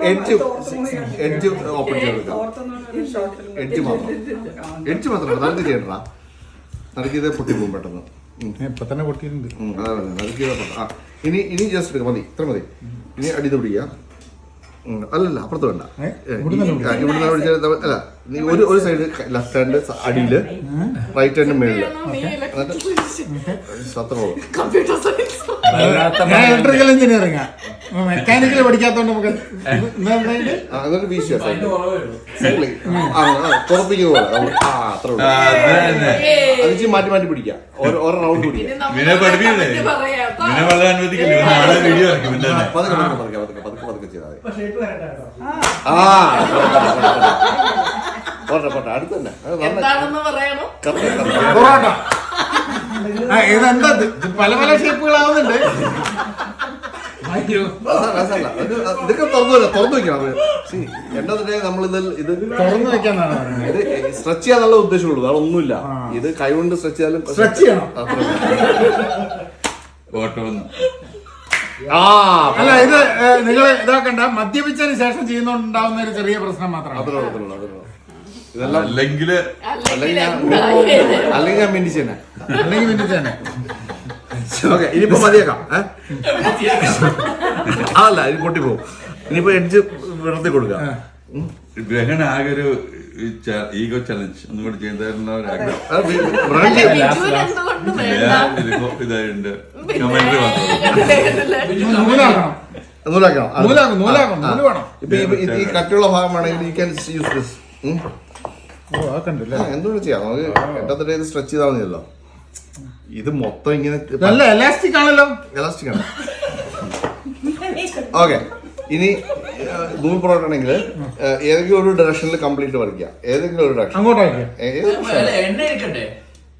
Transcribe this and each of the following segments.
Edge open ചെയ്ത് edge മാത്രം നറുക്ക് ചെയ്യണ്ടാ, നറുക്ക് ചെയ്ത് പൊട്ടി പോകും പെട്ടെന്ന്. ഇപ്പൊ തന്നെ പൊട്ടിയിട്ടുണ്ട്. അതാണ് നറുക്ക് ചെയ്ത ഇനി ജസ്റ്റ് എടുക്കാം, മതി, ഇത്ര മതി. ഇനി അടി പിടിക്കുക. അല്ലല്ല, അപ്പുറത്ത് വേണ്ട. ഇവിടുന്ന് അല്ല, നീ ഒരു സൈഡ് ലെഫ്റ്റ് ഹാൻഡ് അടിയില്, റൈറ്റ് ഹാൻഡ് മേളില്. ഇലക്ട്രിക്കൽ എഞ്ചിനീയറിംഗ് മെക്കാനിക്കൽ പഠിക്കാത്തോണ്ട് നമുക്ക് വീശുക തുറപ്പിക്കുന്ന പോലെ. അത്ര മാറ്റി മാറ്റി പിടിക്കാം, ഓരോ റൗണ്ട് പിടിക്കാം. പതുക്കെ ചെയ്താൽ മതി. പോട്ടെ അടുത്ത് തന്നെ. പൊറോട്ട ഇതെന്താ പല പല ഷേപ്പുകളാവുന്നുണ്ട്. ഇതൊക്കെ തുറന്നു വെക്കണം. എന്താ നമ്മളിത് തുറന്നു വെക്കാന്നാണ് ഇത് സ്ട്രെച്ച് ചെയ്യാന്നുള്ള ഉദ്ദേശമുള്ളൂ, വേറെ ഒന്നുമില്ല. ഇത് കൈകൊണ്ട് സ്ട്രെച്ച് ചെയ്താലും സ്ട്രെച്ച് ചെയ്യണം. അല്ല, ഇത് നിങ്ങൾ ഇതാക്കണ്ട, മദ്യപിച്ചതിന് ശേഷം ചെയ്യുന്നോണ്ടാവുന്ന ഒരു ചെറിയ പ്രശ്നം മാത്രമാണ്. ഇതെല്ലാം അല്ലെങ്കിൽ ഞാൻ മിണ്ടിച്ചേനെ. ഓക്കെ, ഇനിയിപ്പോ മതിയേക്കാം. അതല്ല, ഇനി പൊട്ടിപ്പോവും. ഇനിയിപ്പോ എഡ്ജ് വെറുതെ കൊടുക്കാം. ഗ്രഹൺ ആകെ ഒരു ഈഗോ ചലഞ്ച് ഒന്നും കൂടി ചെയ്യുന്നതായിരുന്നു ഇതായിട്ടുണ്ട്. കമന്ററി ഈ കട്ടുള്ള ഭാഗം വേണമെങ്കിൽ യു ക്യാൻ യൂസ് ദിസ്. എന്തുകൊണ്ട് ചെയ്യാം, നമുക്ക് എട്ടത്തിട്ട് ഇത് സ്ട്രെച്ച് ചെയ്താൽ മതിയല്ലോ. ഇത് മൊത്തം ഇങ്ങനെ നല്ല എലാസ്റ്റിക് ആണല്ലോ. എലാസ്റ്റിക് ആണ്. ഓക്കെ, ഇനി നൂൽ പൊറോട്ട ആണെങ്കിൽ ഏതെങ്കിലും ഒരു ഡയറക്ഷനിൽ കംപ്ലീറ്റ് വരയ്ക്കുക. ഏതെങ്കിലും ഒരു ഡയറക്ഷൻ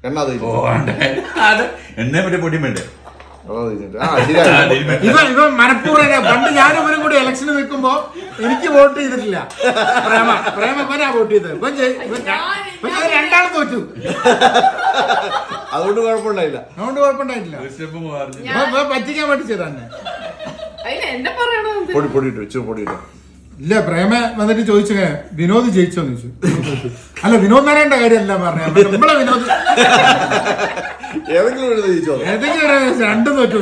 എണ്ണ എണ്ണയെ പറ്റി പൊടിയും വേണ്ടേ? ഇവ മനഃപൂർവ്വം പണ്ട് ഞാനും ഇവരും കൂടി ഇലക്ഷന് നിൽക്കുമ്പോ എനിക്ക് വോട്ട് ചെയ്തിട്ടില്ല. പ്രേമപ്പനാ വോട്ട് ചെയ്തത്. രണ്ടാളും തോറ്റു. അതുകൊണ്ട് കുഴപ്പമുണ്ടായില്ല. പറ്റിക്കാൻ വേണ്ടി ചെയ്തന്നെ. പൊടിയിട്ടു ഇല്ല, പ്രേമ വന്നിട്ട് ചോദിച്ചു വിനോദ് ജയിച്ചോന്ന് ചോദിച്ചു. അല്ല, വിനോദ് നാരായണന്റെ കാര്യമല്ല പറഞ്ഞ, നമ്മളെ വിനോദ് ഏതെങ്കിലും രണ്ടും തോറ്റു.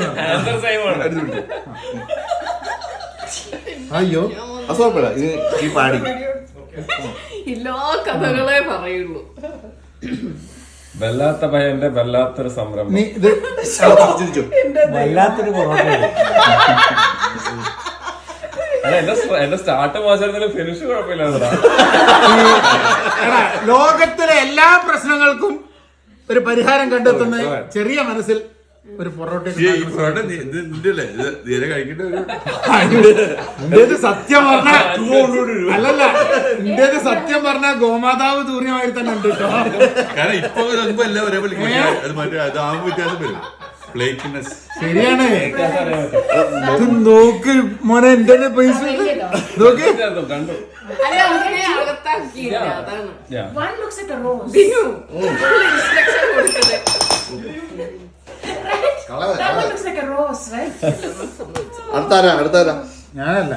അയ്യോ, അസുഖപ്പെടാ. ഇത് ഈ പാടി എല്ലാ കഥകളെ പറയുള്ളൂ. വല്ലാത്ത ഭയന്റെ വല്ലാത്തൊരു സംരംഭം. വല്ലാത്തൊരു എന്റെ സ്റ്റാർട്ട് മോശം, ഫിനിഷ് കുഴപ്പമില്ല. ലോകത്തിലെ എല്ലാ പ്രശ്നങ്ങൾക്കും ഒരു പരിഹാരം കണ്ടെത്തുന്ന ചെറിയ മനസ്സിൽ ഒരു പൊറോട്ട. ഇന്ത്യത് സത്യം പറഞ്ഞ അല്ലല്ല, ഇന്ത്യത് സത്യം പറഞ്ഞ ഗോമാതാവ് ദൂര്യമായി തന്നെ ഉണ്ട് കേട്ടോ. കാരണം ഇപ്പൊ എല്ലാം ഒരേ വ്യത്യാസം വരും. ശരിയാണ്. നോക്ക് മോനെ, എന്റെ പൈസ നോക്ക്. അടുത്താരാ? ഞാനല്ല.